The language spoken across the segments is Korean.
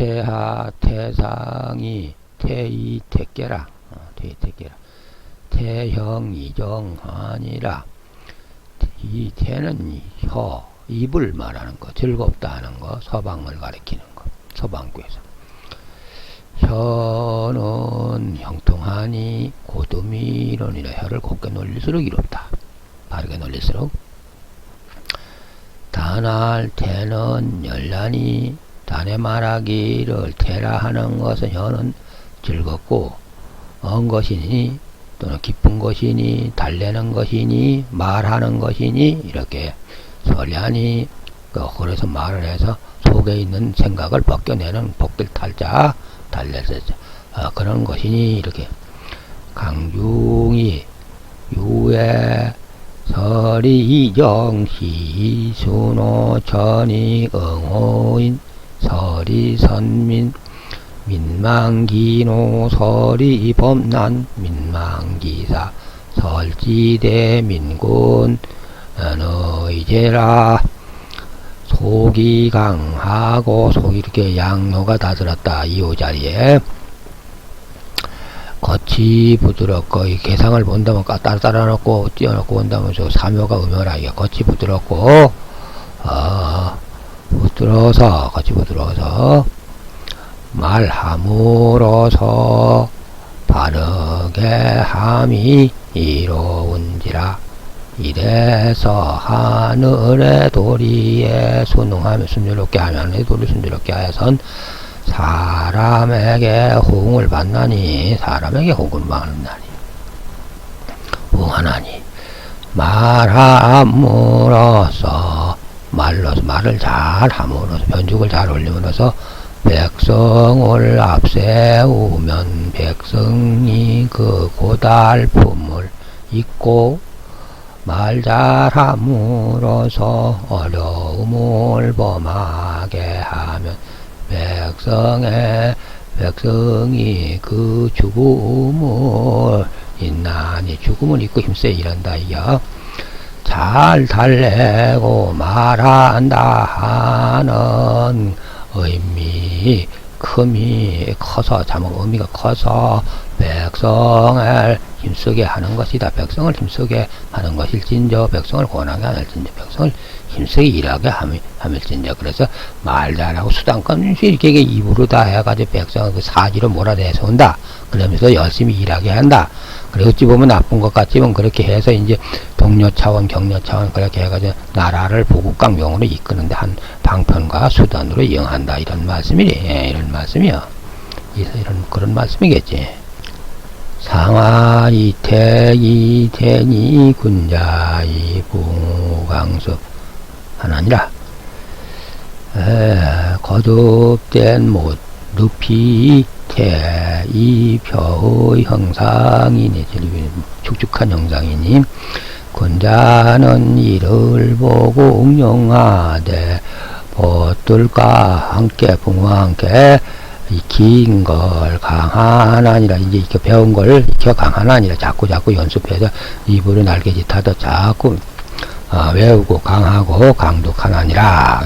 태하 태상이 태이 태께라. 태형 이정하니라. 이 태는 혀, 입을 말하는 거, 즐겁다 하는 거, 서방을 가리키는 거, 서방구에서. 혀는 형통하니 고듬이 이론이라. 혀를 곱게 놀릴수록 이롭다. 바르게 놀릴수록. 단할 태는 열란히. 단에 말하기를 태라 하는 것은 혀는 즐겁고 언 것이니 또는 기쁜 것이니 달래는 것이니 말하는 것이니 이렇게 설리하니. 그래서 말을 해서 속에 있는 생각을 벗겨내는 복길 탈자 달래서 그런 것이니 이렇게. 강중이 유에 설이 이정시 순호 천이 응호인 설이 선민 민망기노 설이 범난 민망기사 설지대 민군 너이제라. 속이 강하고 속이 이렇게 양노가 다 들었다. 이호 자리에 겉이 부드럽고 이 개상을 본다면 따라 놓고 띄워놓고 본다면 저 사묘가 음요라. 이게 겉이 부드럽고 겉이 부드러워서 말함으로서 바르게 함이 이로운지라. 이래서 하늘의 도리에 순응하며 순조롭게 하며 하늘의 도리를 순조롭게 하여선 사람에게 호응을 받나니. 사람에게 호응을 받나니 호응하나니. 말함으로써 말을 잘 함으로써 변죽을 잘 올림으로써 백성을 앞세우면 백성이 그 고달픔을 잊고 말 잘함으로써 어려움을 범하게 하면 백성이 그 죽음을 잊나니. 죽음을 잊고 힘세 일한다 이야. 잘 달래고 말한다 하는 의미 큼이 커서 의미가 커서 백성을 힘쓰게 하는 것이다. 백성을 힘쓰게 하는 것일진저 백성을 권하게 하늘진저 백성을 힘쓰게 일하게 함일진저. 그래서 말 잘하고 수단권 이렇게 입으로 다 해가지고 백성을 그 사지로 몰아내서 온다. 그러면서 열심히 일하게 한다. 그래 어찌 보면 나쁜 것 같지만 그렇게 해서 이제 동료 차원 격려 차원 그렇게 해가지고 나라를 보국강명으로 이끄는데 한 방편과 수단으로 이용한다. 이런 말씀이래. 이런 말씀이요. 이런 그런 말씀이겠지. 상하 이태니 군자이 부강습 하나니라. 거듭된 못 늪이 태이표의 형상이니 축축한 형상이니. 군자는 이를 보고 응용하되 벗들과 함께 붕어와 함께 익힌 걸 강하나니라. 이제 익혀 배운 걸 익혀 강하나니라. 자꾸 연습해서 입으로 날개짓하다 자꾸 외우고 강하고 강독하나니라.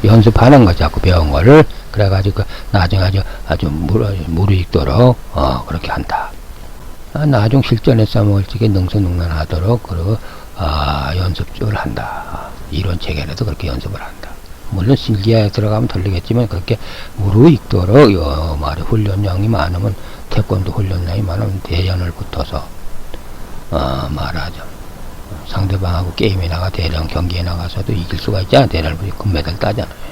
연습하는 거 자꾸 배운 거를. 그래가지고 나중에 아주 무르익도록 그렇게 한다. 나중 실전에 써먹을지게 능수능란하도록 그리고 연습을 한다. 이론 체계라도 그렇게 연습을 한다. 물론 실기에 들어가면 들리겠지만 그렇게 무르익도록 말이 훈련량이 많으면 태권도 훈련량이 많으면 대련을 붙어서 말하죠. 상대방하고 게임에 나가 대련 경기에 나가서도 이길 수가 있잖아. 대련을 붙이 금메달 따잖아요.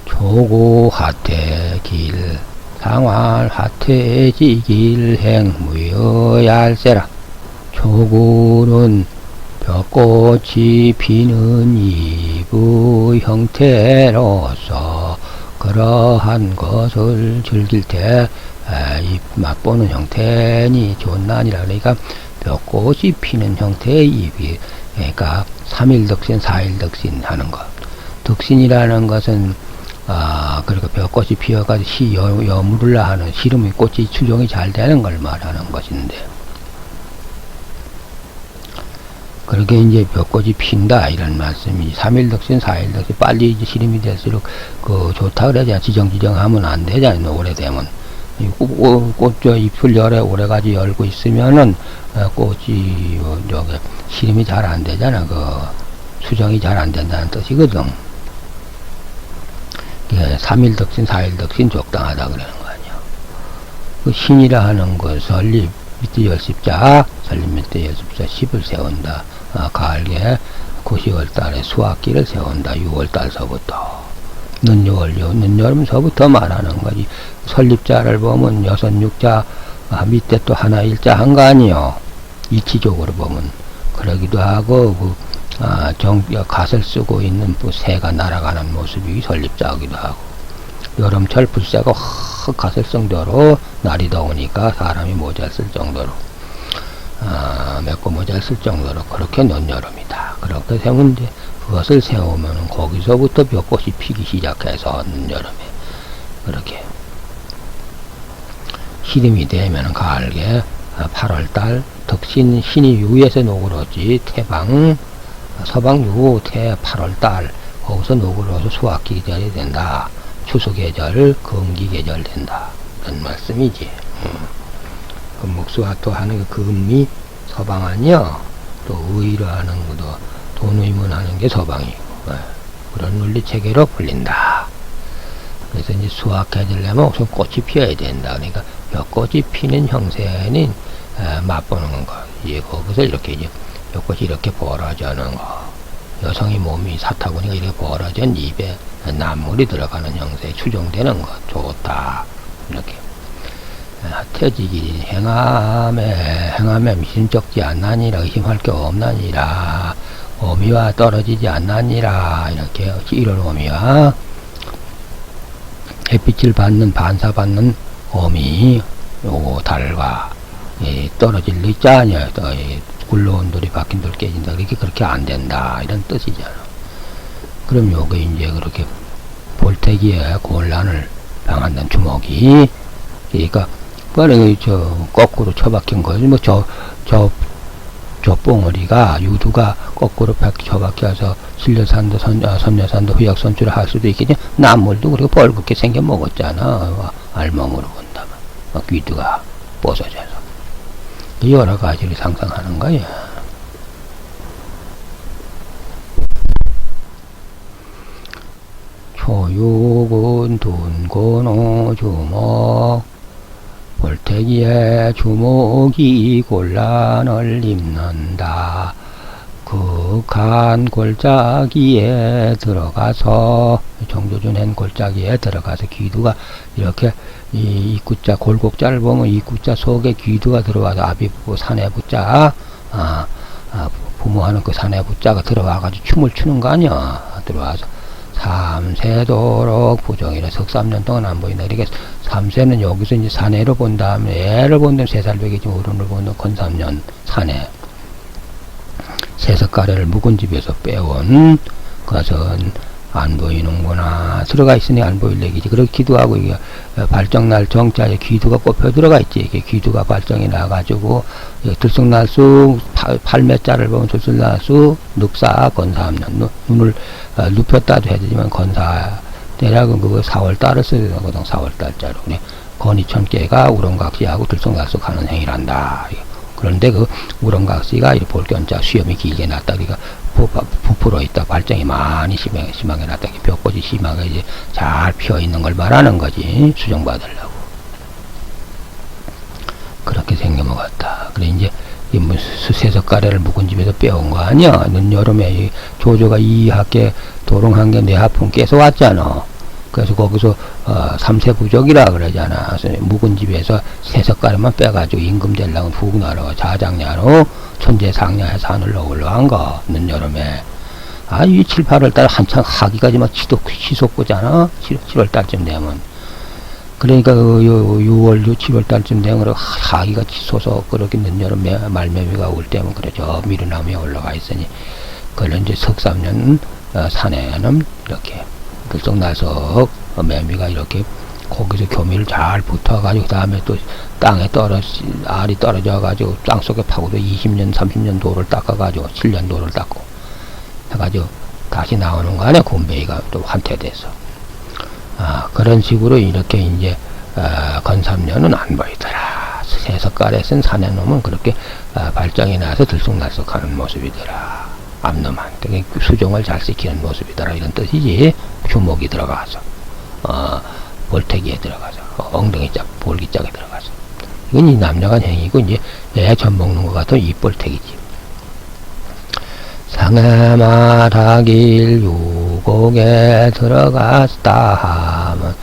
조고하태 길 상활 하태지길 행무여얄세라. 조고는 벽꽃이 피는 잎의 형태로서 그러한 것을 즐길 때 잎 맛보는 형태니 좋나니라. 그러니까 벽꽃이 피는 형태의 잎이 그러니까 3일덕신 4일덕신 하는 것. 덕신이라는 것은 그리고 벽꽃이 피어가지고 여물으려 하는 시름이 꽃이 추종이 잘 되는 걸 말하는 것인데, 그렇게 이제 벚꽃이 핀다 이런 말씀이 3일 덕신 4일 덕신 빨리 이제 시름이 될수록 그 좋다 그러잖아. 지정하면 안 되잖아. 오래되면 꽃저 잎을 오래가지 열고 있으면은 꽃이 저기 시름이 잘 안 되잖아. 그 수정이 잘 안 된다는 뜻이거든. 3일 덕신 4일 덕신 적당하다 그러는 거 아니야. 그 신이라 하는 거 설립 밑에 열십자 설립 밑에 열십자 10을 세운다. 가을에 9, 10월달에 수학기를 세운다. 6월달서부터 늦여름서부터 말하는 거지. 설립자를 보면 6, 6자 밑에 또 하나 일자 한 거 아니요. 이치적으로 보면 그러기도 하고 갓을 쓰고 있는 새가 날아가는 모습이 설립자이기도 하고 여름철 불새가 확 갓을 정도로 날이 더우니까 사람이 모자 쓸 정도로 맺고 모자 쓸 정도로 그렇게 늦여름이다. 그렇게 세우면 이제 그것을 세우면 거기서부터 벚꽃이 피기 시작해서 늦여름에 그렇게 시름이 되면 가을에 8월달 덕신 신이 위에서 노그러지 태방 서방유 태 8월달 거기서 노그러서 수학기 계절이 된다. 추수계절 금기 계절 된다. 그런 말씀이지. 금목수화토 하는 그 금이 서방 아니여. 또 의로 하는 것도 돈의문 하는 게 서방이고 그런 논리 체계로 풀린다. 그래서 이제 수확해지려면 우선 꽃이 피어야 된다. 그러니까 벚꽃이 피는 형세는 맛보는 거. 이제 거기서 이렇게 이제 벚꽃이 이렇게 벌어지는 거. 여성이 몸이 사타구니가 이렇게 벌어진 입에 난물이 들어가는 형세에 추정되는 것. 좋다. 이렇게. 태지기 행함에 미심쩍지 않나니라 의심할 게 없나니라 어미와 떨어지지 않나니라 이렇게 1월 어미와 햇빛을 받는 반사받는 어미 요 달과 떨어질 리자 아니야. 굴러온 돌이 박힌 돌 깨진다. 그렇게 안 된다 이런 뜻이잖아. 그럼 요게 이제 그렇게 볼태기에 곤란을 당한다는 주먹이 그러니까 거꾸로 처박힌 거지. 저 뽕어리가, 유두가 거꾸로 처박혀서 신려산도, 섬려산도 후역선출을 할 수도 있겠지. 나물도 그렇게 벌겋게 생겨 먹었잖아. 알몸으로 본다면. 귀두가 뽀서져서. 여러 가지를 상상하는 거야. 초육은 둔곤오 주먹 볼태기에 주먹이 곤란을 입는다. 극한 골짜기에 들어가서 정조준행 골짜기에 들어가서 귀두가 이렇게 이 입구자 골곡자를 보면 입구자 속에 귀두가 들어와서 아비부부 사내부자 부모하는 그 사내부자가 들어와가지고 춤을 추는 거 아니야. 들어와서 삼세도록 부정이라 석삼년 동안 안 보인다. 이렇게 삼세는 여기서 이제 사내로 본 다음에 애를 본다면 3살 배기지 어른을 본다면 건삼년 사내 세석가래를 묵은 집에서 빼온 그것은 안 보이는구나. 들어가 있으니 안 보일 얘기지. 그렇게 기도하고 이게 발정날 정자에 귀두가 꼽혀 들어가 있지. 이게 귀두가 발정이 나가지고 들쑥날쑥 팔매자를 보면 들쑥날쑥 늑사 건사하면 눈을 눕혔다도 해야 되지만 건사 대략은 그거 4월달을 써야 되거든. 4월달자로 건이천개가 우렁각시하고 들쑥날쑥 하는 행위란다. 그런데 그 우렁각시가 이 볼견자 수염이 길게 났다. 그러니까 부풀어 있다. 발정이 많이 심하게 났다. 벽꽃이 심하게 이제 잘 피어 있는 걸 말하는 거지. 수정받으려고. 그렇게 생겨먹었다. 그래, 이제, 수세석가래를 묵은 집에서 빼온 거 아니야. 늦여름에 조조가 이학계 도롱한계 뇌하풍 깨서 왔잖아. 그래서 거기서, 삼세부족이라 그러잖아. 묵은 집에서 세석가래만 빼가지고 임금 되려고 훅 날아가 자장냐로 천재상야에서 하늘로 올라간 거, 늦여름에. 이 7, 8월달 한창 하기까지 막 치솟고잖아. 7월달쯤 되면. 그러니까 6월, 7월달쯤 되면 하기가 치솟아서 그렇게 늦여름 말매미가 올 때면 그래, 저 미르나무에 올라가 있으니. 그걸 이제 석삼년 산에는 이렇게 들썩날썩 매미가 이렇게 거기서 교미를 잘 붙어가지고, 그 다음에 또 땅에 알이 떨어져가지고, 땅 속에 파고도 20년, 30년 도를 닦아가지고, 7년 도를 닦고, 해가지고, 다시 나오는 거 아니야, 곰뱅이가 또 환태돼서. 그런 식으로 이렇게 이제, 건삼년은 안 보이더라. 세석갈에 쓴 사내놈은 그렇게, 발정이 나서 들쑥날쑥하는 모습이더라. 앞놈한테 수종을 잘 시키는 모습이더라. 이런 뜻이지. 주목이 들어가서, 볼태기에 들어가서, 엉덩이 짝, 볼기짝에 들어가서. 이건 이 남녀간 행위고, 이제 애 젖 먹는 것 같은 입볼태기지. 상해 말하길 유곡에 들어갔다 하면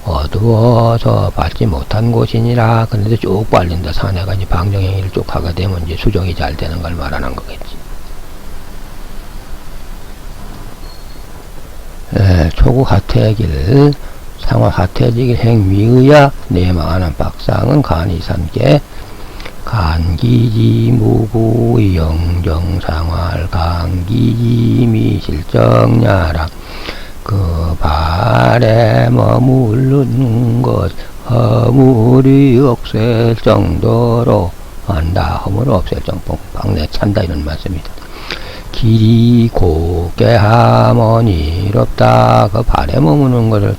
어두워서 밟지 못한 곳이니라. 근데 쭉 빨린다. 사내가 이제 방정행위를 쭉 하게 되면 이제 수종이 잘 되는 걸 말하는 거겠지. 초구 하태길, 상화 하태지길 행위의야 내망하는 박상은 간이산께 간기지 무구의 영정상활 간기지 미실정야라. 그 발에 머무르는 것 허물이 없을 정도로 한다. 허물을 없앨 정도 방내 찬다 이런 말씀입니다. 길이 곱게 하면 이롭다. 그 발에 머무는 거를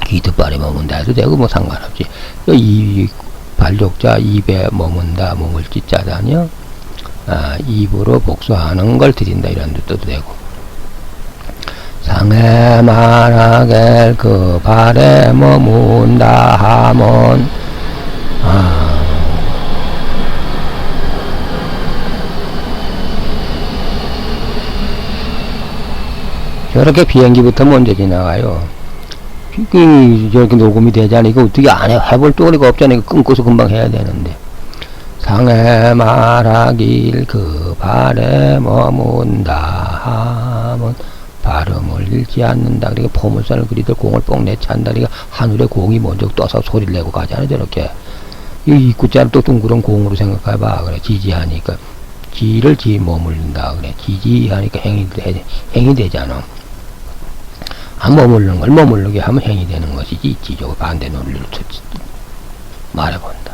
기득발에 머문다 해도 되고 뭐 상관없지. 이 발족자 입에 머문다, 머물지 자다니요. 입으로 복수하는 걸 드린다 이런 뜻도 되고. 상해 말하길 그 발에 머문다 하면 저렇게 비행기부터 먼저 지나가요. 저렇게 녹음이 되잖아. 이거 어떻게 안 해? 해볼 도리가 없잖아. 이거 끊고서 금방 해야 되는데. 상해 말하길 그 발에 머문다 하면 발음을 잃지 않는다. 그러니까 포물선을 그리들 공을 뽕 내찬다. 그러니까 하늘에 공이 먼저 떠서 소리를 내고 가잖아. 저렇게. 이 입구자를 또 둥그런 공으로 생각해봐. 그래. 지지하니까. 지를 지 머물린다. 그래. 지지하니까 행이 되잖아. 안 머무르는 걸 머무르게 하면 행이 되는 것이지. 지조 반대 논리로 말해본다.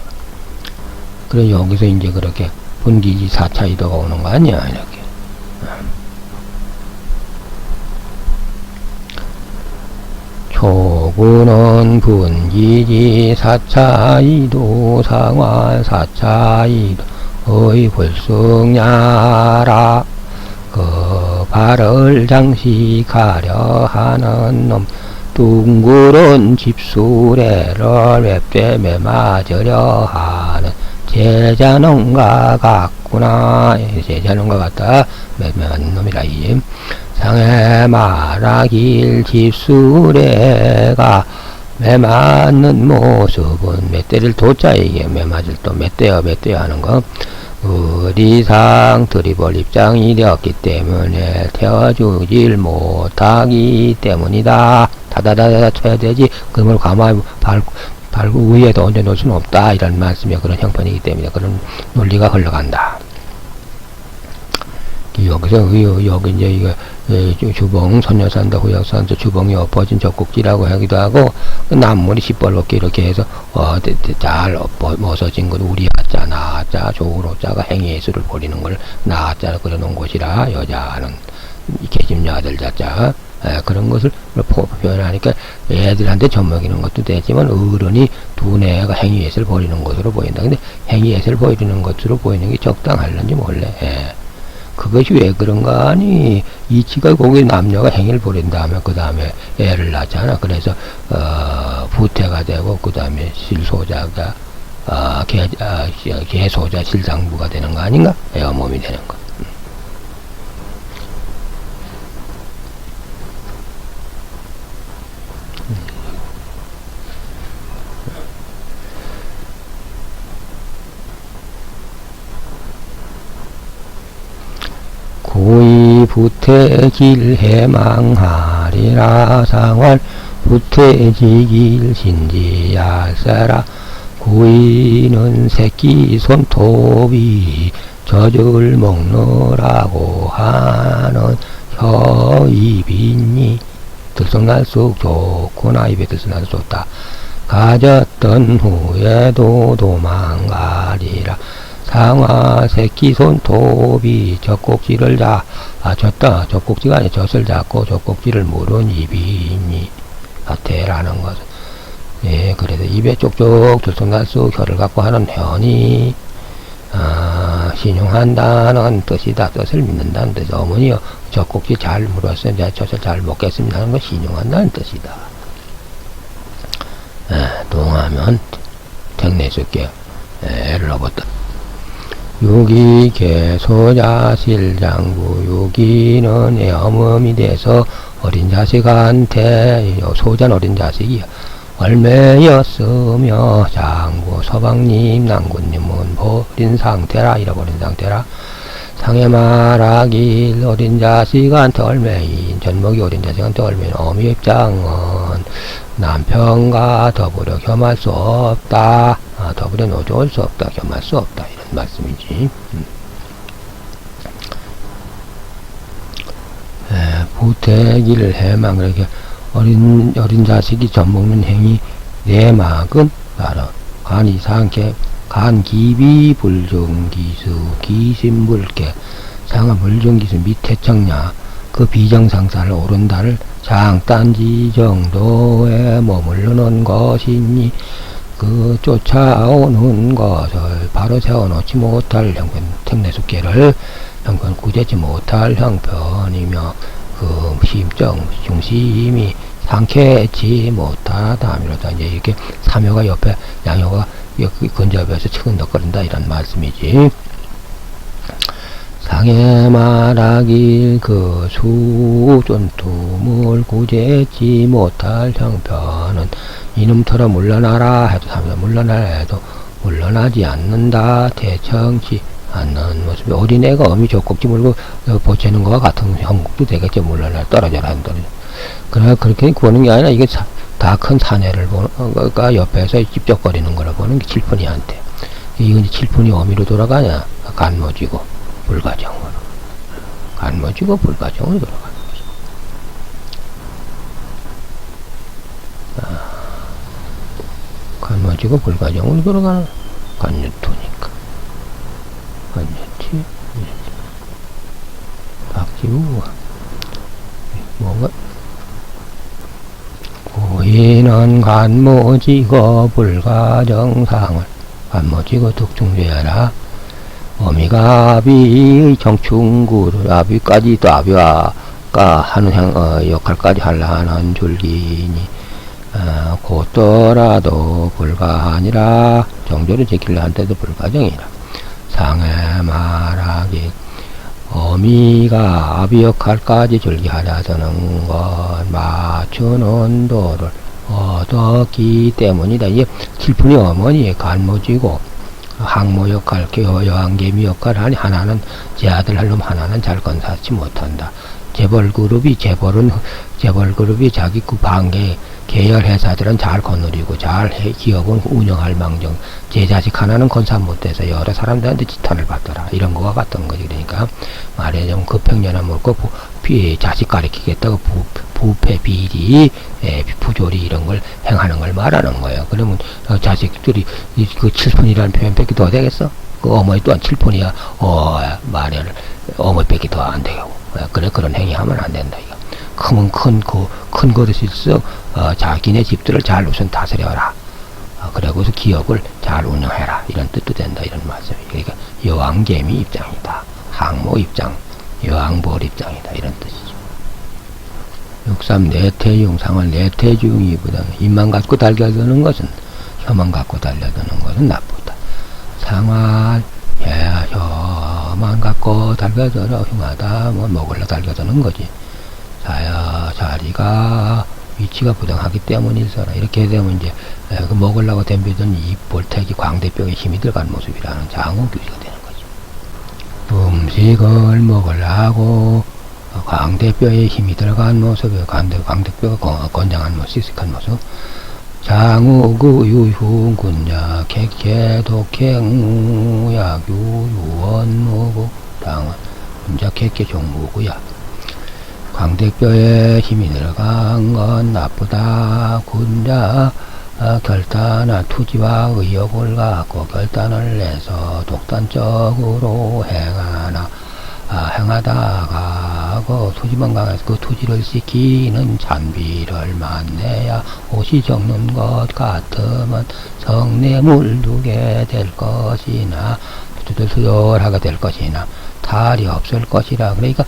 그래 여기서 이제 그렇게 분기지 4차 이도가 오는 거 아니야 이렇게. 초구는 분기지 4차 이도 상활 4차 이도의 불승야라. 그 발을 장식하려 하는 놈 둥그런 집수레를 웹대매 맞으려 하는 제자놈과 같구나. 제자놈과 같다. 매매한 놈이라 이 상해 말하길 집수레가 매맞는 모습은 멧돼를 도자에게 매맞을 또 멧돼요 하는 거 의리상 드리볼 입장이 되었기 때문에 태워주질 못하기 때문이다. 다다다다 쳐야 되지. 그걸 가만히 밟고 위에도 얹어놓을 수는 없다. 이런 말씀이 그런 형편이기 때문에 그런 논리가 흘러간다. 여기서 여기 이제 이거 주봉 선녀산도 후역산도 주봉이 엎어진 젖꼭지라고 하기도 하고 나물이 시뻘겋게 이렇게 해서 잘 멋어진 건 우리 하자 나자 조로 자가 행위예술을 벌이는 걸 나자로 그려놓은 곳이라 여자는 계집녀 아들 자자 그런 것을 표현하니까 애들한테 젖먹이는 것도 되지만 어른이 두뇌가 행위예술 벌이는 것으로 보인다. 근데 행위예술 벌이는 것으로 보이는 게 적당할런지 몰래. 그것이 왜 그런가 하니 이치가 거기 남녀가 행위를 벌인 다음에 그 다음에 애를 낳잖아. 그래서 부태가 되고 그 다음에 실소자가 계소자 실상부가 되는 거 아닌가? 애어몸이 되는 거. 고이 부태길 해망하리라 상활 부태지길 신지할세라. 고이는 새끼 손톱이 젖을 먹느라고 하는 혀입이니 들쑥날쑥 좋구나. 입에 들쑥날쑥 좋다. 가졌던 후에도 도망가리라. 상아 새끼 손톱이 젖꼭지를 졌다. 젖꼭지가 아니라 젖을 잡고 젖꼭지를 물은 입이니 같애라는 것은. 예, 그래서 입에 쪽쪽 들쑥날쑥 혀를 갖고 하는 현이 신용한다는 뜻이다. 뜻을 믿는다는 뜻. 어머니요, 젖꼭지 잘 물었어요. 이제 젖을 잘 먹겠습니다 하는 건 신용한다는 뜻이다. 동하면 택내줄게요. 애를 얻었다. 유기 개소자실장구. 유기는 어멈이 돼서 어린 자식한테, 소자는 어린 자식이야. 얼매였으며 장구 서방님 난군님은 버린 상태라. 잃어버린 상태라. 상해 말하길 어린 자식한테 얼매인 전목이 어린 자식한테 얼매인 어미 입장은 남편과 더불어 겸할 수 없다. 더불어 노조할 수 없다. 겸할 수 없다. 이런 말씀이지. 부태기를 해만 그렇게 어린 자식이 젖먹는 행위 내막은 바로 간이상계 간기비 불정기수 기신불계 상하 불정기수 밑에 청냐 그 비정상사를 오른다를 장단지 정도에 머무르는 것이니 그 쫓아오는 것을 바로 세워놓지 못할 형편 택내숙계를 형편 구제치 못할 형편이며 그 심정 중심이 상쾌치 못하다. 이제 이렇게 삼효가 옆에 양효가 근접해서 치근덕거린다 이런 말씀이지. 상해 말하길 그 수존투물 구제치 못할 형편은 이놈처럼 물러나라 해도 삼효 물러나라 해도 물러나지 않는다. 대청치 않는 모습이 어린애가 어미 젖꼭지 물고 보채는 것과 같은 형국도 되겠죠. 물러나 떨어져라 한다. 그러나 그렇게 보는 게 아니라 이게 다 큰 사내를 보는 가 옆에서 찝쩍거리는 거라 보는 게 칠푼이한테. 이건 이제 칠푼이 어미로 돌아가냐? 간모지고 불가정으로. 간모지고 불가정으로 돌아가는 거죠. 간모지고 불가정으로 돌아가는 간유토니까. 간유티 박지우가 뭐가 고인은 간모지고 불가정상을 간모지고 득중죄하라. 어미가 아비의 정충구를 아비까지도 아비가 하는 역할까지 하려는 줄기니 곧더라도 불가하니라. 정조를 지키려 한때도 불가정이라. 상해 말하기 어미가 아비 역할까지 줄기하려는 건 맞추는 도를 얻었기 때문이다. 이게 칠푼이 어머니의 간모지고 항모 역할, 여왕개미 역할을 하니 하나는 제 아들 할 놈 하나는 잘 건사하지 못한다. 재벌 그룹이 자기 그 반계 계열 회사들은 잘 거느리고 잘 기업은 운영할 망정 제 자식 하나는 건사 못해서 여러 사람들한테 지탄을 받더라. 이런 거와 같은 거지. 그러니까 말하자면 급행년아 먹고 자식 가리키겠다고 부패 비리 부조리 이런 걸 행하는 걸 말하는 거예요. 그러면 자식들이 그 칠푼이라는 표현 뺏기 더 되겠어? 그 어머니 또한 칠푼이야. 말을 어머니 뺏기 더 안 되고. 그래 그런 행위하면 안 된다. 이거. 크면 큰 것일수록 자기네 집들을 잘 우선 다스려라. 그리고서 기업을 잘 운영해라. 이런 뜻도 된다. 이런 말씀이에요. 그러니까 여왕개미 입장이다. 항모 입장, 여왕벌 입장이다. 이런 뜻이죠. 63 내태용상을 내태중이보다 입만 갖고 달겨드는 것은 혀만 갖고 달려드는 것은 나쁘다. 상활 혀만 갖고 달겨들어 흉하다. 뭐 먹으려 달겨드는 거지. 자리가 위치가 부당하기 때문이잖아. 이렇게 되면 이제 그 먹으려고 덤비던 입 볼태기 광대뼈에 힘이 들어간 모습이라는 장후규지가 되는 거지. 음식을 먹으려고 광대뼈에 힘이 들어간 모습, 광대뼈가 건장한 모습, 씩씩한 모습. 장우구 유흉군야 객계독행무약 유원무구 당은 군자 객계 종무구야. 광대뼈에 힘이 들어간 건 나쁘다. 군자 결단한 투지와 의욕을 갖고 결단을 내서 독단적으로 행하다가 그 투지만 강해서 그 투지를 지키는 잔비를 만내야 옷이 적는 것 같으면 성내에 물두게 될 것이나 수절하게 될 것이나 탈이 없을 것이라. 그러니까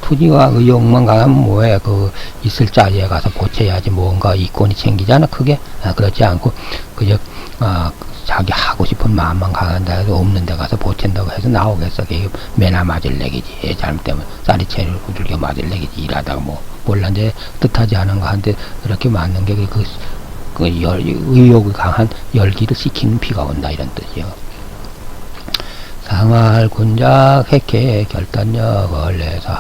투지와 의욕만 강하면 뭐해, 그 있을 자리에 가서 보채야지 뭔가 이권이 생기잖아. 크게 그렇지 않고 그저 자기 하고 싶은 마음만 강한다 해서 없는 데 가서 보챈다고 해서 나오겠어. 그게 매나 맞을 얘기지. 잘못되면 쌀이채를 후들겨 맞을 얘기지. 일하다가 뭐 몰라 이제 뜻하지 않은 거 한데 이렇게 맞는 게 의욕이 강한 열기를 식히는 피가 온다, 이런 뜻이요. 상할 군작 핵해 결단력을 내서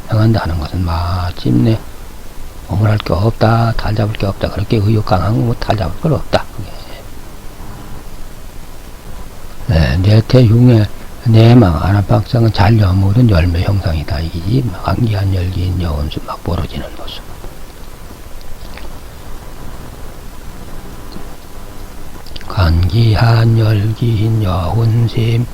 행한다는 것은 마침내 오물할 게 없다, 탈 잡을 게 없다. 그렇게 의욕 강한 거 탈 잡을 건 없다. 내태 흉의 내망 안압박상은 잘 여물은 열매 형상이다. 이게 환기한 열기인 여운수 막 벌어지는 모습. 간기한 열기인 여운심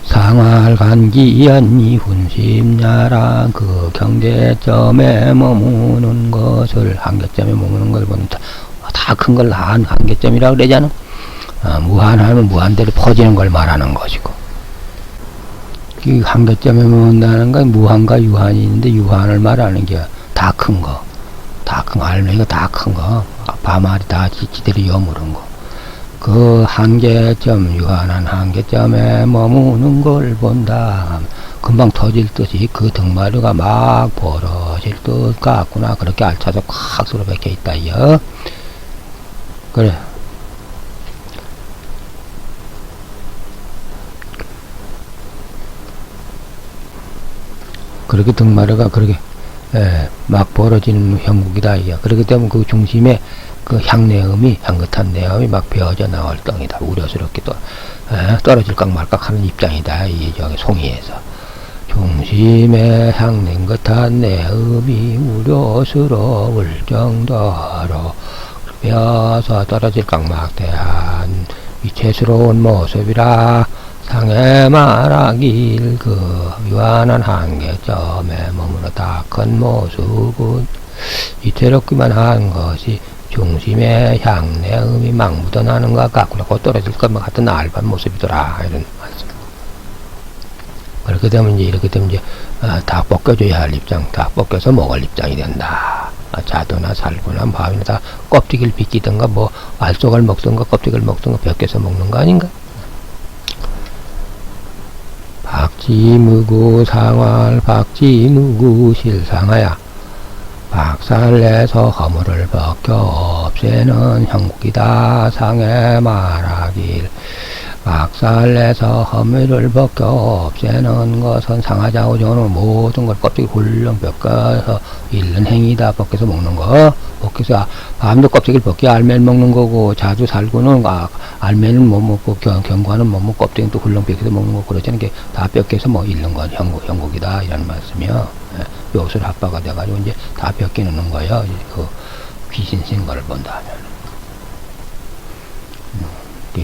상할 간기한 이훈심야란 그 경계점에 머무는 것을, 한계점에 머무는 걸 보면 다 큰 걸 한계점이라고 그러잖아. 무한하면 무한대로 퍼지는 걸 말하는 것이고, 이 한계점에 머문다는 건 무한과 유한이 있는데 유한을 말하는 게 다 큰 거, 다 큰 거, 알맹이가 다 큰 거, 밤알이 다 지대로 여무른 거, 그 한계점, 유한한 한계점에 머무는 걸 본다. 금방 터질 듯이 그 등마루가 막 벌어질 듯 같구나. 그렇게 알차서 콱 쓸어 박혀 있다. 그래. 그렇게 등마루가 그렇게 막 벌어지는 형국이다. 그렇기 때문에 그 중심에 그 향내음이, 향긋한 내음이 막 배어져 나올 땅이다. 우려스럽게 또 떨어질까 말까 하는 입장이다. 이 저기 송이에서 중심에 향냉긋한 내음이 우려스러울 정도로 배어서 떨어질까 막대한 위태스러운 모습이라. 상해 말하길 그 유한한 한계점에 머무르 다 큰 모습은 위태롭기만 한 것이 중심에 향내음이 막 묻어나는 것 같구나. 곧 떨어질 것만 같은 알반 모습이더라. 이런 말씀. 그렇게 되면 이제 다 벗겨줘야 할 입장, 다 벗겨서 먹을 입장이 된다. 자두나 살구나 밥이나 다 껍데기를 비끼든가 뭐 알속을 먹든가 껍데기를 먹든가 벗겨서 먹는 거 아닌가? 박지무구 상활 박지무구 실상하야 박살내서 허물을 벗겨 없애는 형국이다. 상해 말하길 박살내서 허물을 벗겨 없애는 것은 상하자오전은 모든 걸 껍데기 훌렁 벗겨서 잃는 행위다. 벗겨서 먹는 거, 벗겨서 밤도 껍데기를 벗겨 알매를 먹는 거고, 자주 살고는 알매는 못 먹고 경과는 못 먹고 껍데기는 또 훌렁 벗겨서 먹는 거고, 그렇잖아요. 다 벗겨서 뭐 잃는 건 형국이다 이런 말씀이요. 요술 합바가 돼가지고 이제 다 벗겨 놓는 거예요. 그 귀신 생거를 본다 하면.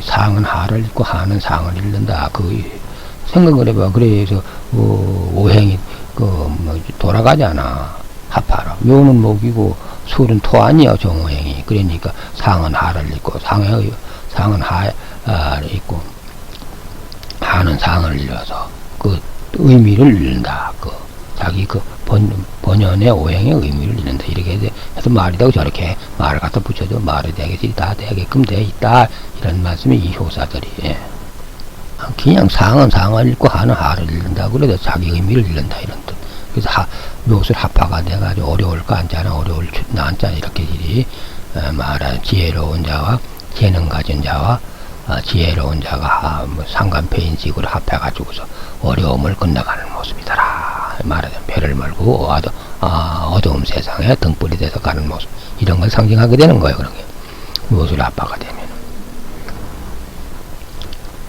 상은 하를 잃고 하는 상을 잃는다. 그 생각을 해봐. 그래서 오행이 돌아가잖아. 합하라. 묘는 목이고 술은 토 아니야. 정오행이. 그러니까 상은 하를 잃고 상은 하를 잃고 하는 상을 잃어서 그 의미를 잃는다. 그 자기 그 번연의 오행의 의미를 잃는다. 이렇게 해서 말이 되고 저렇게 말을 갖다 붙여도 말이 되겠지, 다 되게끔 돼 있다. 이런 말씀이 이 효사들이. 그냥 상은 상을 잃고 하는 하를 잃는다. 그래도 자기 의미를 잃는다. 이런 뜻. 그래서 묘술 합화가 돼가지고 어려울 거 앉잖아. 어려울 나앉잖아. 이렇게 말하는 지혜로운 자와 재능 가진 자와 지혜로운 자가 상관패인식으로 합해가지고서 어려움을 끝나가는 모습이더라. 말하자면 배를 멀고 어두움 세상에 등불이 돼서 가는 모습, 이런 걸 상징하게 되는 거예요. 그런 게 묘술 합화가 되면.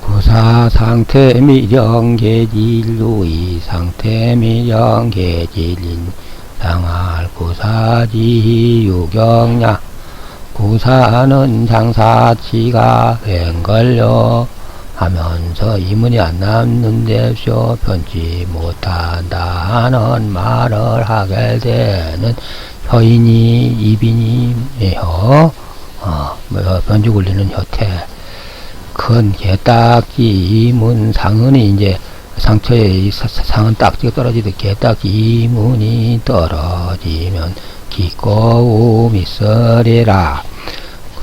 그 구사 상태 미정계질루이 상태 미정계질인 상할 구사지 유경야 구사는 장사치가 웬걸요 하면서 이문이 안 남는데쇼 편치 못한다 하는 말을 하게 되는 혀이니 입이니 혀 변주 굴리는 혀태 큰 개딱지 이문 상은이 이제 상처에 상은 딱지가 떨어지듯 개딱지 이문이 떨어지면 기꺼움 있으리라.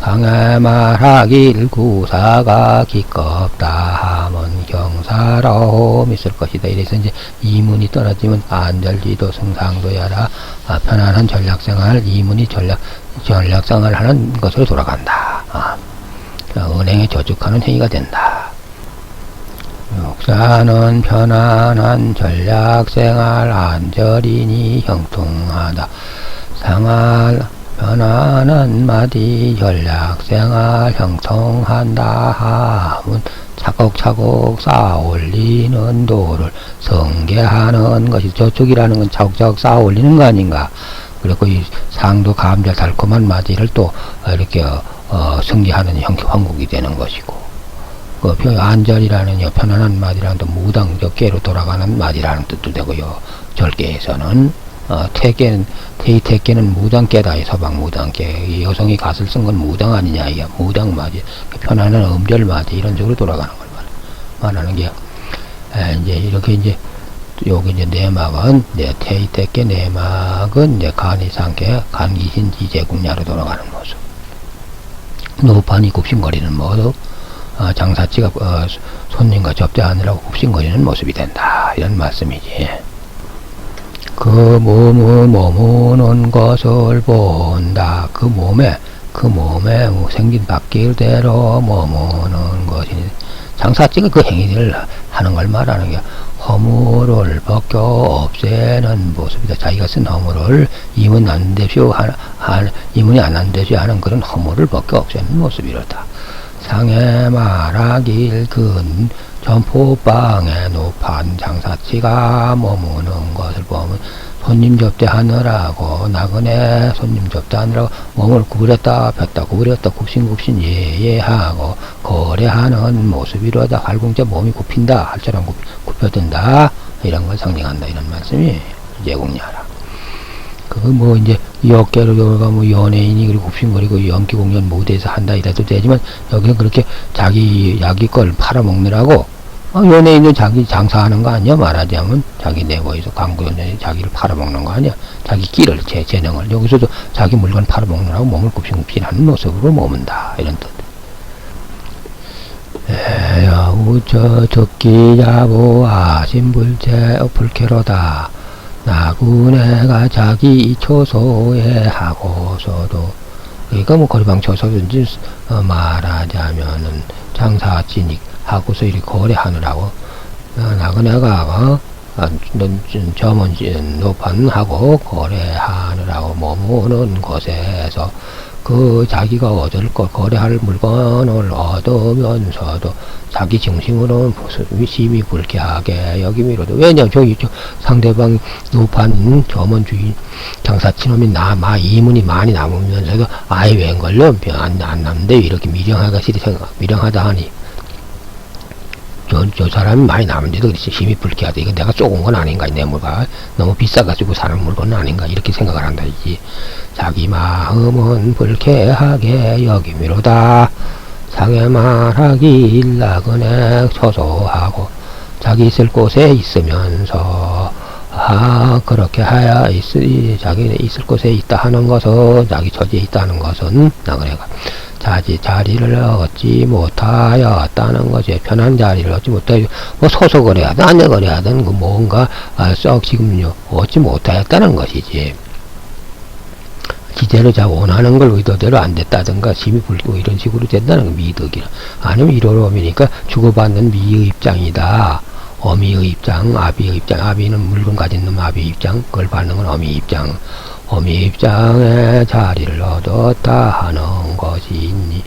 상에 말하길 구사가 기껍다 하면 경사로움 있을 것이다. 이래서 이제 이문이 떨어지면 안절지도 승상도야라. 편안한 전략생활 이문이 전략생활을 하는 것으로 돌아간다. 은행에 저축하는 행위가 된다. 역사는 편안한 전략생활 안절이니 형통하다. 상할 편안한 마디 전략생활 형통한다 하면 차곡차곡 쌓아올리는 도를 성계하는 것이 저축이라는 건 차곡차곡 쌓아올리는 거 아닌가. 그리고 이 상도 감자 달콤한 마디를 또 이렇게 승리하는 형국이 되는 것이고, 그 안절이라는 편안한 마디라는 또 무당적 깨로 돌아가는 마디라는 뜻도 되고요. 절개에서는 태계는 무당깨다. 이 서방 무당깨. 이 여성이 갓을 쓴 건 무당 아니냐. 이게 무당 마디. 편안한 음절 마디. 이런 식으로 돌아가는 걸 말하는 게, 이제 이렇게 이제, 여기 이제 내막은, 태계의 내막은 이제 간이상계, 간기신 지제국야로 돌아가는 모습. 노판이 굽신거리는 모습. 장사치가, 손님과 접대하느라고 굽신거리는 모습이 된다. 이런 말씀이지. 그 몸을 머무는 것을 본다. 그 몸에 생긴 바뀔대로 머무는 것이 장사치가 그 행위를 하는 걸 말하는 게 허물을 벗겨 없애는 모습이다. 자기가 쓴 허물을 이문이 안 되시오 하는 그런 허물을 벗겨 없애는 모습이로다. 상해 말하길 근 점포방에 노판 장사치가 머무는 것을 보면 손님 접대하느라고 나그네 손님 접대하느라고 몸을 구부렸다 폈다 구부렸다 굽신굽신 예예하고 거래하는 모습이로다. 갈궁자 몸이 굽힌다 할처럼 굽혀든다 이런 걸 상징한다. 이런 말씀이 제공야라. 그 이제 역계로 여가 연예인이 그리고 굽신거리고 연기 공연 무대에서 한다 이래도 되지만 여기는 그렇게 자기 걸 팔아먹느라고 연예인은 자기 장사하는 거 아니야. 말하자면 자기 내고에서 광고 연예인 자기를 팔아먹는 거 아니야. 자기 끼를 재능을 여기서도 자기 물건 팔아먹느라고 몸을 굽신굽신하는 모습으로 머문다 이런 뜻. 에야우저 적기자부 아신불제 불쾌로다. 나그네가 자기 초소에 하고서도, 그러니까 거리방 초소든지 말하자면은 장사치닉 하고서 이렇게 거래하느라고 나그네가 점은 노판하고 거래하느라고 머무는 곳에서 그 자기가 얻을 것 거래할 물건을 얻으면서도 자기 중심으로는 심히 불쾌하게 여김이로도. 왜냐면 저기 상대방 노판 점원 주인 장사치놈이 이문이 많이 남으면서도 아이 웬걸요 안 남는데 이렇게 미령하다 하니 저 사람이 많이 남은데도 심히 불쾌하다. 이거 내가 쏘은 건 아닌가. 내 물건 너무 비싸가지고 사는 물건은 아닌가. 이렇게 생각을 한다. 이지. 자기 마음은 불쾌하게 여김이로다. 상해 말하길 나그네 초소하고 자기 있을 곳에 있으면서 그렇게 하야 자기 있을 곳에 있다 하는 것은 자기 처지에 있다는 것은 나그네가 자리를 얻지 못하였다는 것이 편한 자리를 얻지 못하여 소속을 하든 안내거리 하든 뭔가 지금 얻지 못하였다는 것이지. 기대로 자고 원하는 걸 의도대로 안 됐다든가 심히 불고 이런 식으로 된다는 거 미덕이라. 아니면 이로움이니까 주고받는 미의 입장이다. 어미의 입장, 아비의 입장. 아비는 물건 가진 놈 아비의 입장, 그걸 받는 건 어미의 입장. 어미의 입장에 자리를 얻었다 하는 것이니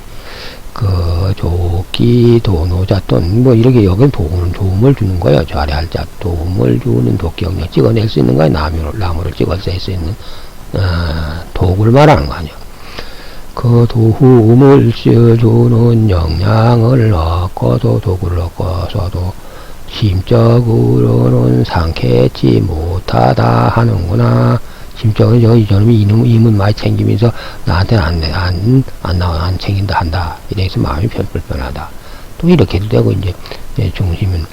그 조끼 도노잣돈 뭐 이렇게 여긴 도움을 주는 거예요. 좌래할 자 도움을 주는 도끼 찍어낼 수 있는 거예요. 나무를 찍어낼 수 있는 도구를 말하는 거 아니야. 그 도움을 주는 영향을 얻고도 도구를 얻고서도 심적으로는 상쾌치 못하다 하는구나. 심적으로 이놈이 이문 많이 챙기면서 나한테는 안 챙긴다 한다. 이래서 마음이 불편하다. 또 이렇게도 되고, 이제 중심은,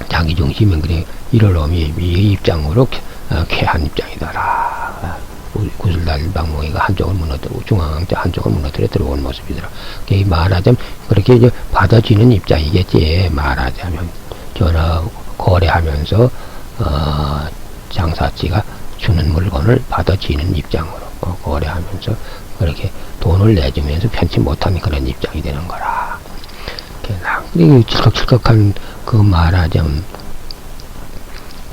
자기 중심은 그래, 이럴 놈이 이 입장으로 쾌한 입장이더라. 구슬달 방목이가 한쪽을 무너뜨리고, 중앙왕자 한쪽을 무너뜨려 들어온 모습이더라. 말하자면, 그렇게 이제 받아지는 입장이겠지. 말하자면, 전화 거래하면서, 장사치가 주는 물건을 받아지는 입장으로 거래하면서 그렇게 돈을 내주면서 편치 못하는 그런 입장이 되는 거라. 그리고 칠컥칠컥한 그 말하자면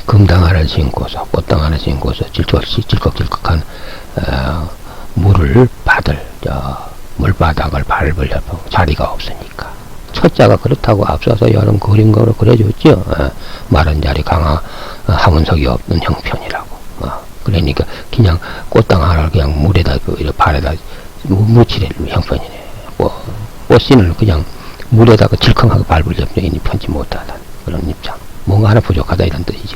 금당 하나를 신고서 꽃당 하나를 신고서 질컥질컥한 물을 받을 물바닥을 밟을 자리가 없으니까 첫자가 그렇다고 앞서서 여름 그린 거로 그려줬죠. 마른 자리 하문석이 없는 형편이라고. 그러니까 그냥 꽃당 하나를 그냥 물에다 발에다 묻히는 형편이네. 꽃신을 그냥 물에다가 질컹하게 밟을 형편이니 편치 못하다 그런 입장. 뭔가 하나 부족하다 이런 뜻이지.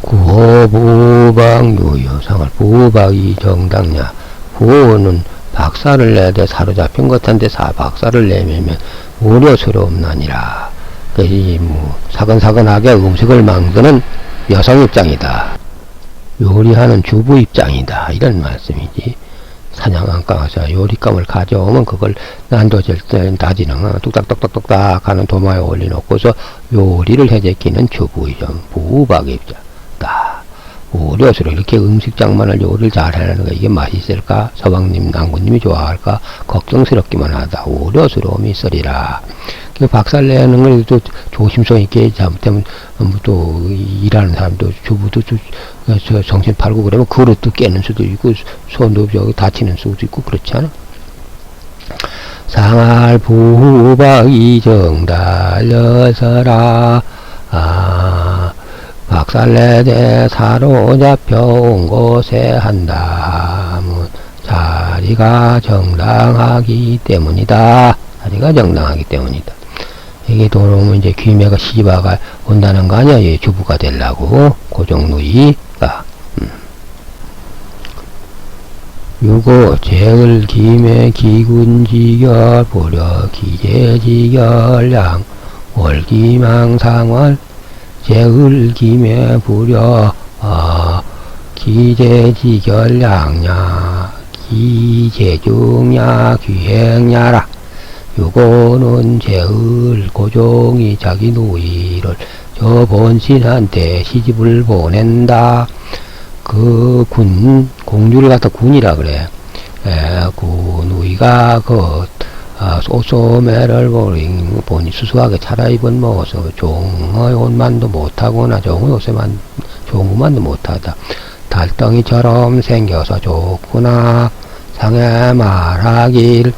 구호 부박 유효상을 부박이 정당냐. 구호는 박살을 내되 사로잡힌 것한테 박살을 내밀면 우려스러움나니라. 사근사근하게 음식을 만드는 여성 입장이다. 요리하는 주부 입장이다. 이런 말씀이지. 사냥한가 가서 요리감을 가져오면 그걸 난도질 때 다지는 뚝딱뚝딱뚝딱 하는 도마에 올려놓고서 요리를 해제끼는 주부이죠. 부박의 입장이다. 우려스러워. 이렇게 음식장만을 요리를 잘 해내는 거 이게 맛있을까? 서방님, 남군님이 좋아할까? 걱정스럽기만 하다. 우려스러움이 있으리라. 박살내는 걸 또 조심성 있게 잘못하면 또 일하는 사람도 주부도 정신 팔고 그러면 그릇도 깨는 수도 있고 손도 저기 다치는 수도 있고 그렇지 않아? 상할 부박이 정달려서라. 박살내되 사로잡혀온 곳에 한다. 자리가 정당하기 때문이다. 자리가 정당하기 때문이다. 이게 돌아오면 이제 귀매가 시바가 온다는 거 아니야? 얘 주부가 되려고. 고종누이가. 유고 제을 기매 기군지결 보려 기재지결량 월기망상월 제을 기매 부려 기재지결량냐 기재중냐 귀행냐라. 요거는 제을 고종이 자기 누이를 저 본신한테 시집을 보낸다. 그 공주를 갖다 군이라 그래. 그 누이가 소소매를 보니 수수하게 차려입은 모습 종의 옷만도 못하거나 종의 옷만도 못하다. 달덩이처럼 생겨서 좋구나. 상해 말하길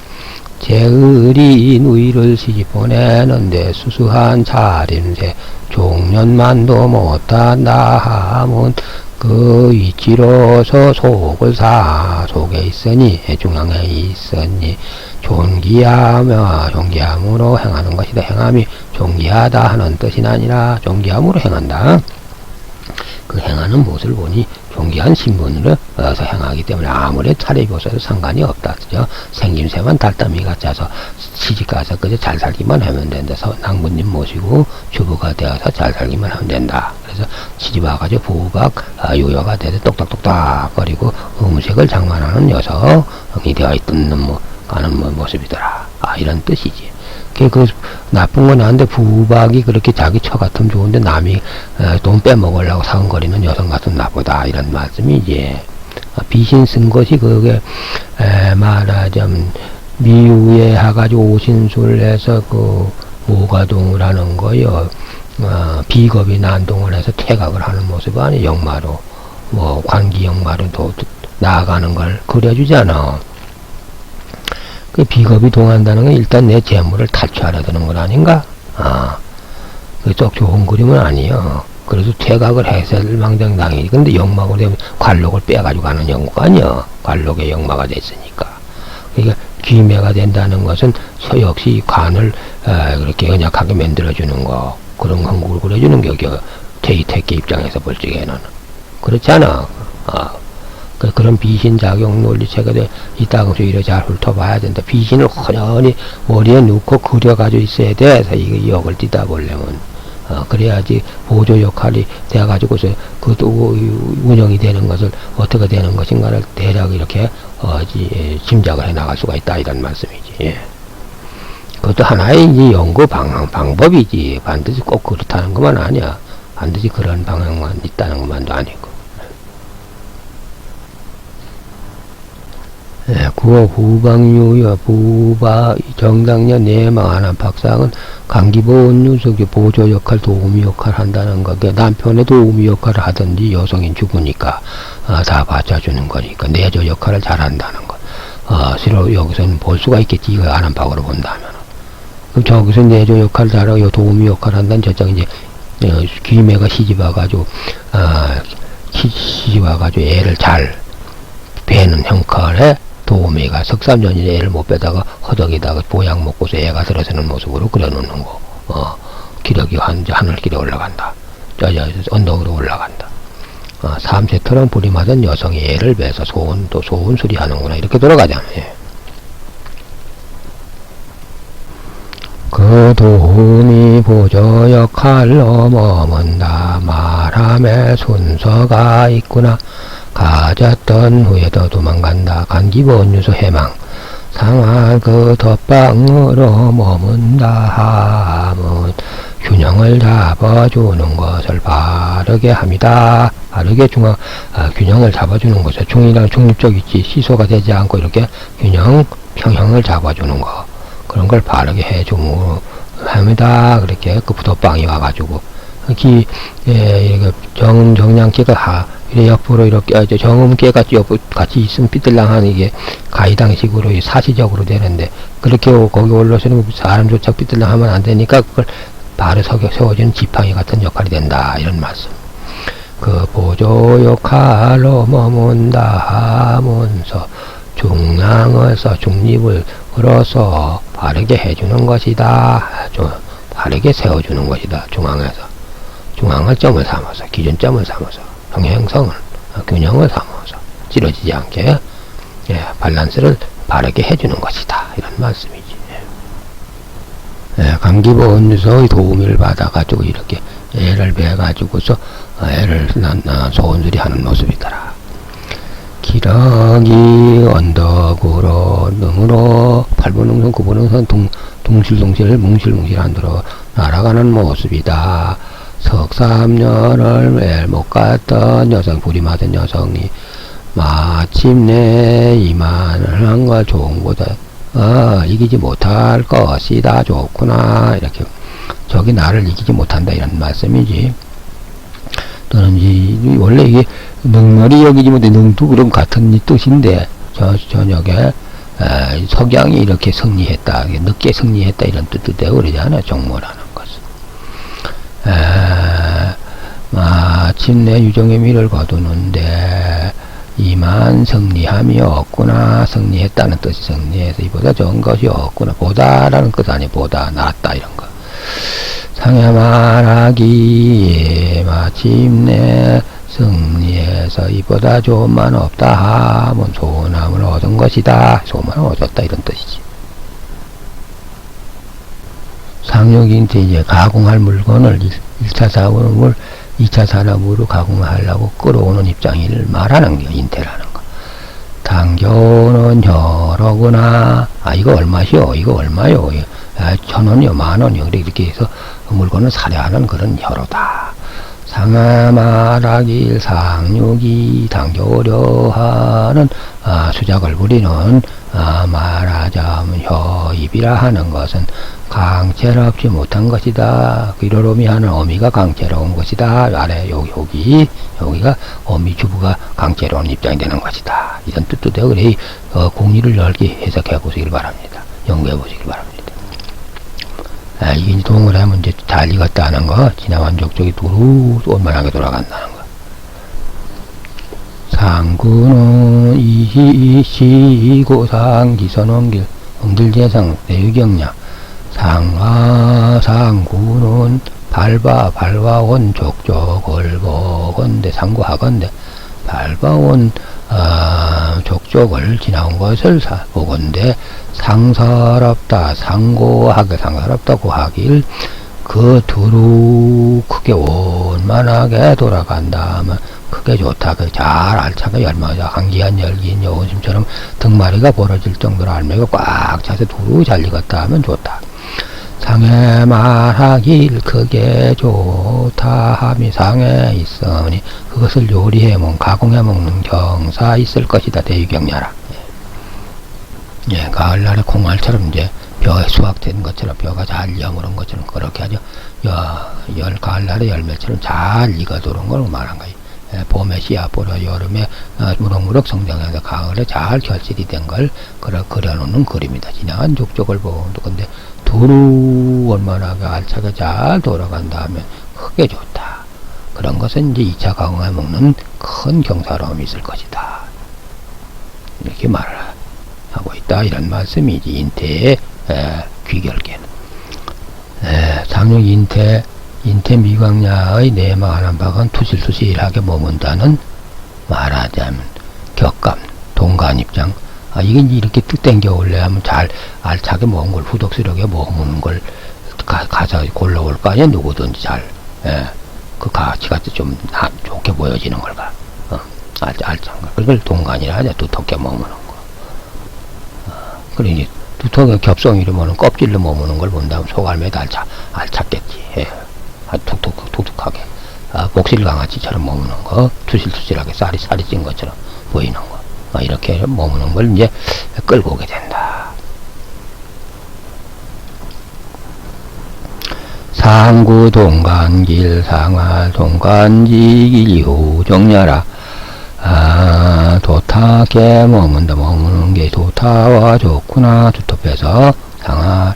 제을이 누이를 시집 보내는데 수수한 차림새 종년만도 못한다 하면 그 위치로서 속에 있으니 중앙에 있으니 존귀함으로 행하는 것이다. 행함이 존귀하다 하는 뜻이 아니라 존귀함으로 행한다. 그 행하는 모습을 보니 존귀한 신분으로 행하기 때문에 아무리 차려입어서도 상관이 없다. 그죠? 생김새만 달다미가 짜서 시집가서 그저 잘 살기만 하면 된다. 낭부님 모시고 주부가 되어서 잘 살기만 하면 된다. 그래서 시집와가지고 부박 요요가 돼서 똑딱똑딱 거리고 음식을 장만하는 여성이 되어 있던 가는 모습이더라. 이런 뜻이지. 그 나쁜 건 아닌데 부박이 그렇게 자기 처 같으면 좋은데 남이 돈 빼먹으려고 사근거리는 여성 같은 나쁘다 이런 말씀이지. 비신 쓴 것이 그게 말하자면 미우에 해가지고 오신술 해서 그 모가동을 하는 거요. 비겁이 난동을 해서 퇴각을 하는 모습 아니 역마로 관기 역마로 도 나아가는 걸 그려주잖아. 그 비겁이 동한다는 건 일단 내 재물을 탈취하려 드는 건 아닌가? 그쪽 좋은 그림은 아니요. 그래서 퇴각을 해서를 망정당이지. 근데 역마고 되면 관록을 빼가지고 가는 연구가 아니야. 관록의 역마가 됐으니까. 그러니까 귀매가 된다는 것은 역시 관을 그렇게 연약하게 만들어주는 거. 그런 한국을 그려주는 게 퇴계 입장에서 볼 적에는. 그렇잖아. 그런 비신작용 논리체가 있다고 오히려 잘 훑어봐야 된다. 비신을 허연히 머리에 넣고 그려가지고 있어야 돼. 그래서 이거 역을 띠다 보려면. 그래야지 보조 역할이 돼가지고서 그것도 운영이 되는 것을 어떻게 되는 것인가를 대략 이렇게 짐작을 해 나갈 수가 있다 이런 말씀이지. 예. 그것도 하나의 이제 연구 방법이지. 반드시 꼭 그렇다는 것만 아니야. 반드시 그런 방향만 있다는 것만도 아니고. 예, 구어 후방유여 부바 정당녀 내망하는 박상은 강기보원 유석이 보조 역할 도우미 역할 한다는 거. 남편의 도우미 역할을 하든지 여성인 죽으니까 다 받쳐주는 거니까 내조 역할을 잘한다는 거. 실로 여기서는 볼 수가 있겠지. 이거 안한박으로 본다면. 그럼 저기서 내조 역할 잘하고 도우미 역할 한다는 저쪽 이제 귀매가 시집와가지고 시집와가지고 애를 잘 배는 형칼에 도우미가 석삼년이나 애를 못 빼다가 허덕이다가 보약 먹고서 애가 들어서는 모습으로 그려놓는 거. 기력이 하늘길에 올라간다. 언덕으로 올라간다. 삼세터는 부림하던 여성이 애를 빼서 소원 수리하는구나. 이렇게 돌아가잖아요. 그 도움이 보조 역할로 머문다. 말함에 순서가 있구나. 가졌던 후에도 도망간다. 간기본유소 해망 상한 그 덧방으로 머문다 함은 균형을 잡아주는 것을 바르게 합니다. 바르게 균형을 잡아주는 것을 중이랑 중립적 있지 시소가 되지 않고 이렇게 평형을 잡아주는 거 그런 걸 바르게 해주므로 합니다. 그렇게 그 덧방이 와가지고 이렇게 정량기가 옆으로 이렇게 정음계가 같이 있으면 삐뚤랑한 이게 가이당식으로 사시적으로 되는데 그렇게 거기 올라서는 사람조차 삐뚤랑하면 안 되니까 그걸 바로 세워지는 지팡이 같은 역할이 된다 이런 말씀. 그 보조 역할로 머문다 하면서 중앙에서 중립을 걸어서 바르게 해주는 것이다. 바르게 세워주는 것이다. 중앙을 점을 삼아서 기준점을 삼아서 평행성을 균형을 삼아서 찌러지지 않게 밸런스를 바르게 해주는 것이다 이런 말씀이지. 감기보온유소의 도우미를 받아가지고 이렇게 애를 베가지고서 애를 소원수리 하는 모습이더라. 기러기 언덕으로 능으로 8분응선 9분응선 둥실둥실 뭉실뭉실한대로 날아가는 모습이다. 석삼년을 매일 못 갔던 여성, 부림하던 여성이 마침내 이만을 한 걸 좋은 거다. 이기지 못할 것이다. 좋구나. 이렇게 저기 나를 이기지 못한다 이런 말씀이지. 또는 이제 원래 이게 능멸이 여기지 못해 능도 그럼 같은 뜻인데 저녁에 석양이 이렇게 승리했다. 늦게 승리했다 이런 뜻도 되고 그러잖아요. 정모라는 것은. 마침내 유정의 미를 거두는데 이만 승리함이 없구나. 승리했다는 뜻이 승리해서 이보다 좋은 것이 없구나. 보다라는 뜻 아니 보다 낫다 이런 거. 상해 말하기에 마침내 승리해서 이보다 좋은만 없다 하면 소원함을 얻은 것이다. 소원함을 얻었다 이런 뜻이지. 상륙인데 이제 가공할 물건을 1차 산업을 2차 산업으로 가공하려고 끌어오는 입장을 말하는 게 인태라는 거. 당교는 혀로구나. 이거 얼마시오? 이거 얼마요? 1,000원이요? 10,000원이요? 이렇게 해서 물건을 사려하는 그런 혀로다. 상하 말하길 상육이 당겨오려 하는 수작을 부리는 말하자면 혀입이라 하는 것은 강체롭지 못한 것이다. 이러롬이 하는 어미가 강체로운 것이다. 아래 여기가 어미 주부가 강체로운 입장이 되는 것이다. 이런 뜻도 되고 그래 공리를 넓게 해석해 보시길 바랍니다. 연구해 보시길 바랍니다. 이게 동을 하면 이제 잘 익었다는 거, 지나간 족적이 두루 원만하게 돌아간다는 거. 상구는 이시고 상기선원길, 응들재상 내유경냐. 상구는 밟아온 족적을 보건대, 상구하건대, 밟아온 족적을 지나온 것을 보건대 상서롭다, 상서롭다고 하길 그 두루 크게 원만하게 돌아간다 하면 크게 좋다. 그 잘 알차게 열마자 한기한 열기인 여우심처럼 등마리가 벌어질 정도로 알매가 꽉 차서 두루 잘 익었다 하면 좋다. 상해 말하길 크게 좋다 함이 상해 있으니 그것을 요리해 가공해 먹는 경사 있을 것이다. 대유경야라. 가을날에 콩알처럼 이제 벼에 수확된 것처럼 벼가 잘 여물은 것처럼 그렇게 하죠. 가을날에 열매처럼 잘 익어도는 걸 말한 거예요. 봄에 씨앗 뿌려 여름에 무럭무럭 성장해서 가을에 잘 결실이 된 걸 그려놓는 그림이다. 지나간 족적을 보고 근데 두루 원만하게 알차게 잘 돌아간 다음에 크게 좋다. 그런 것은 이제 2차 가공해 먹는 큰 경사로움이 있을 것이다. 이렇게 말을 하고 있다. 이런 말씀이지. 인태의 귀결계는. 상륙 인태 미광야의 내막하는 박은 투실투실하게 머문다는 말하자면 격감, 동간 입장. 이게 이렇게 뜻 땡겨올래 하면 잘 알차게 먹은 걸 후덕스럽게 머무는 걸 가서 골라올 거 아니야. 누구든지 잘. 그 가치가 좀 좋게 보여지는 걸 봐. 알찬 걸. 그걸 동간이라 하자. 두텁게 머무는 거. 그러니 두텁게 겹성이라면 껍질로 머무는 걸 본다면 속알매도 알찼겠지. 톡톡하게. 복실강아지처럼 머무는 거. 투실투실하게 살이 찐 것처럼 보이는 거. 이렇게 머무는 걸 이제 끌고 오게 된다. 상구 동간길 상할 동간지길 후정야라. 도타게 머무는 게 도타와 좋구나. 두텁해서 상할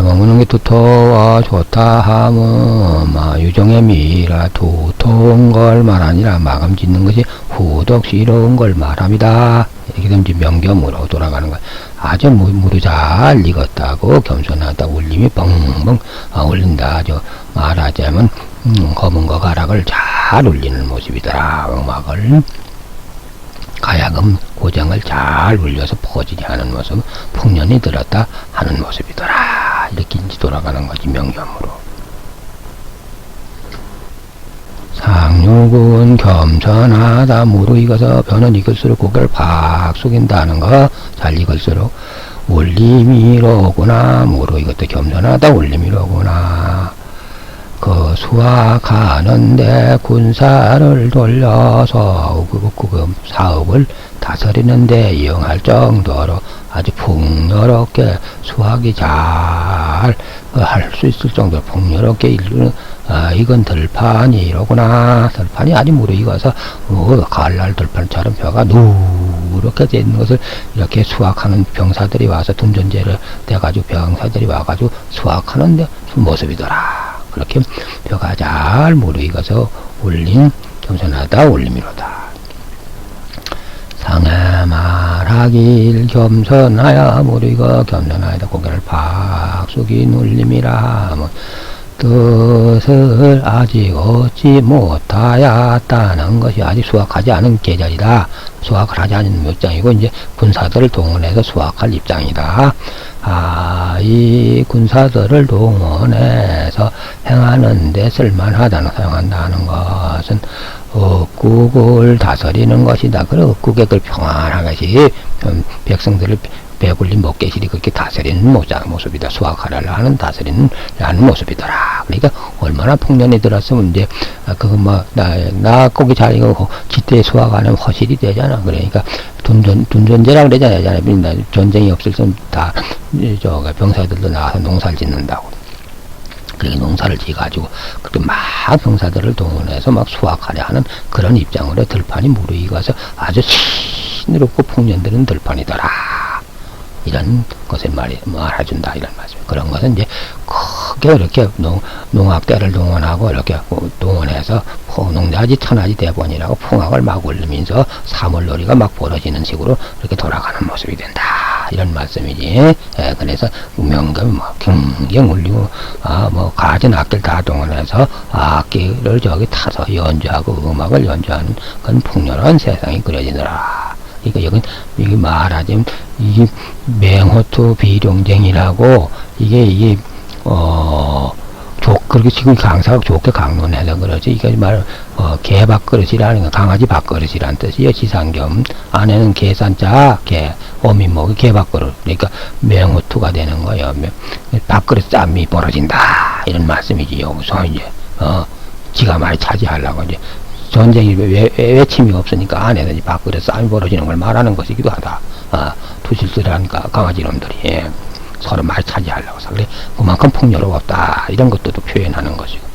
머무는 게 두터워 좋다 하면 유정의 미라 두터운 걸 말하니라. 마감 짓는 것이 후덕스러운 걸 말합니다. 이렇게 되면 명겸으로 돌아가는 거야. 아주 무르 잘 익었다고 겸손하다 울림이 뻥뻥 울린다. 말하자면 검은거 가락을 잘 울리는 모습이더라. 음악을 가야금 고장을 잘 울려서 퍼지게 하는 모습, 풍년이 들었다 하는 모습이더라. 이렇게 이제 돌아가는 거지. 명겸으로. 상륙은 겸손하다. 무르익어서 벼는 익을수록 고개를 팍 숙인다는 거. 잘 익을수록 울림이로구나. 무르익었다 겸손하다 울림이로구나. 그 수확하는데 군사를 돌려서 그 사업을 다스리는데 이용할 정도로 아주 풍요롭게 수확이 잘 할 수 있을 정도로 풍요롭게 이루는 이건 들판이로구나. 들판이 아주 무르익어서 가을날 들판처럼 벼가 누렇게 되는 것을 이렇게 수확하는 병사들이 와서 둔전제를 돼가지고 병사들이 와가지고 수확하는 모습이더라. 그렇게 벼가 잘 무르익어서 울린 겸손하다 울림이로다. 상해 말하길 겸손하여 무르익어 겸손하여다 고개를 팍 숙인 울림이라. 뜻을 아직 얻지 못하였다는 것이 아직 수확하지 않은 계절이다. 수확을 하지 않은 입장이고 이제 군사들을 동원해서 수확할 입장이다. 이 군사들을 동원해서 행하는 데 쓸만하다는 사용한다는 것은 억국을 다스리는 것이다. 그리고 억국에 그 평안하게 백성들을 배불린 먹개실이 그렇게 다스리는 모습이다. 수확하려고 하는 다스리는 모습이더라. 그러니까 얼마나 풍년이 들었으면 이제 나 고기 잘 이거 지대 수확 안 하면 허실이 되잖아. 그러니까 둔전제라 그러잖아요. 전쟁이 없을 때는 다 병사들도 나가서 농사를 짓는다고. 그렇게 농사를 지어가지고 그렇게 막 병사들을 동원해서 막 수확하려 하는 그런 입장으로 들판이 무르익어서 아주 신이롭고 풍년들은 들판이더라. 이런 것을 말해준다. 이런 말씀. 그런 것은 이제 크게 이렇게 농악대를 동원하고 이렇게 동원해서 농자지 천하지 대본이라고 풍악을 막 울리면서 사물놀이가 막 벌어지는 식으로 이렇게 돌아가는 모습이 된다. 이런 말씀이지. 그래서 명금 경경 울리고 가진 악기를 다 동원해서 악기를 저기 타서 연주하고 음악을 연주하는 그런 풍요로운 세상이 그려지더라. 그러니까 여기 말하자면 이 맹호토 비룡쟁이라고 이게 그렇게 지금 강사가 좋게 강론해서 그러지. 이게 개 밥그릇이라는 거, 강아지 밥그릇이란 뜻이요. 지상겸 안에는 계산자 개 어민목이 개 밥그릇. 그러니까 맹호토가 되는 거예요. 밥그릇 싸움이 벌어진다. 이런 말씀이지. 여기서 이제 지가 많이 차지하려고 이제 전쟁이 외침이 없으니까 안에서 밥그릇 싸움이 벌어지는 걸 말하는 것이기도 하다. 투실들한 강아지놈들이 서로 많이 차지하려고 해서 그래 그만큼 풍요로웠다. 이런 것도 또 표현하는 것이고.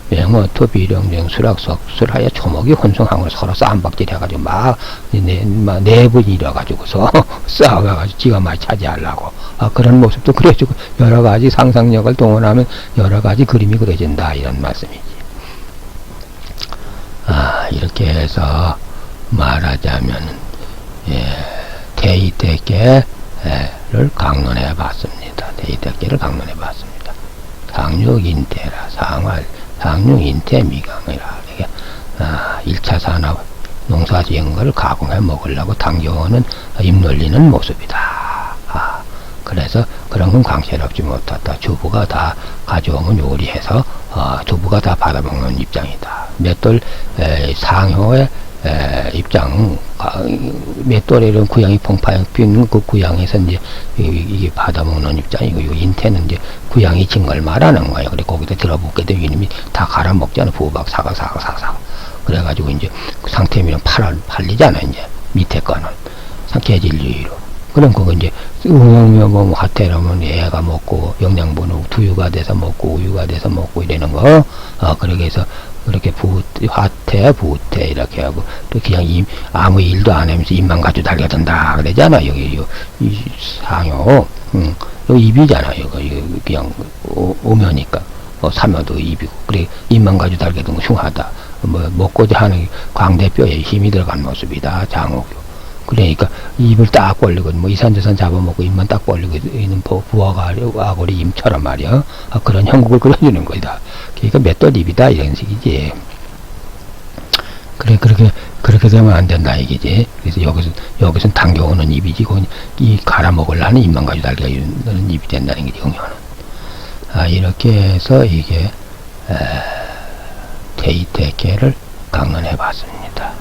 명호토 비룡쟁 수락석술하여 초목이 혼성하고 서로 싸움박질 해가지고 막 내분이 일어가지고서 싸워가지고 지가 많이 차지하려고 그런 모습도 그려주고 여러가지 상상력을 동원하면 여러가지 그림이 그려진다. 이런 말씀이지. 이렇게 해서 말하자면 대이대계를 강론해 봤습니다. 대이대계를 강론해 봤습니다. 상륙인태라 상륙인태 미강이라. 1차 산업 농사지은 걸 가공해 먹으려고 당겨오는 입놀리는 모습이다. 그래서 그런 건 강제롭지 못하다. 주부가 다 가져오면 요리해서 주부가 다 받아먹는 입장이다. 맷돌 상효의 입장, 맷돌에는 구양이 펑파에 피는 그 구양에서 이제 이게 받아먹는 입장이고, 요 인태는 이제 구양이 진 걸 말하는 거예요. 그래 거기다 들어붙게 되면 이놈이 다 갈아먹잖아. 부박 사가. 그래가지고 이제 그 상태면 팔리잖아. 이제 밑에 거는 개질주의로. 그럼 그거 이제 뭐 화태라면 애가 먹고 영양분은 두유가 돼서 먹고 우유가 돼서 먹고 이러는 거. 그렇게 해서 그렇게 화태 부태 이렇게 하고 또 그냥 아무 일도 안 하면서 입만 가지고 달려든다 그러잖아. 여기 이 상효 요 입이잖아. 여기 그냥 오면이니까 사면도 입이고 그래 입만 가지고 달려든 거 흉하다. 먹고자 하는 광대뼈에 힘이 들어간 모습이다. 장옥교. 그러니까 입을 딱 벌리고 이산저산 잡아먹고 입만 딱 벌리고 있는 부화가고리 임처럼 말이야. 그런 형국을 그려주는 거다. 그러니까 맷돌 입이다 이런 식이지. 그래 그렇게 되면 안 된다 이게지. 그래서 여기서는 당겨오는 입이지. 이 갈아먹으려는 입만 가지고 달려있는 입이 된다는 게 경효는. 이렇게 해서 이게 대이대계를 강론해 봤습니다.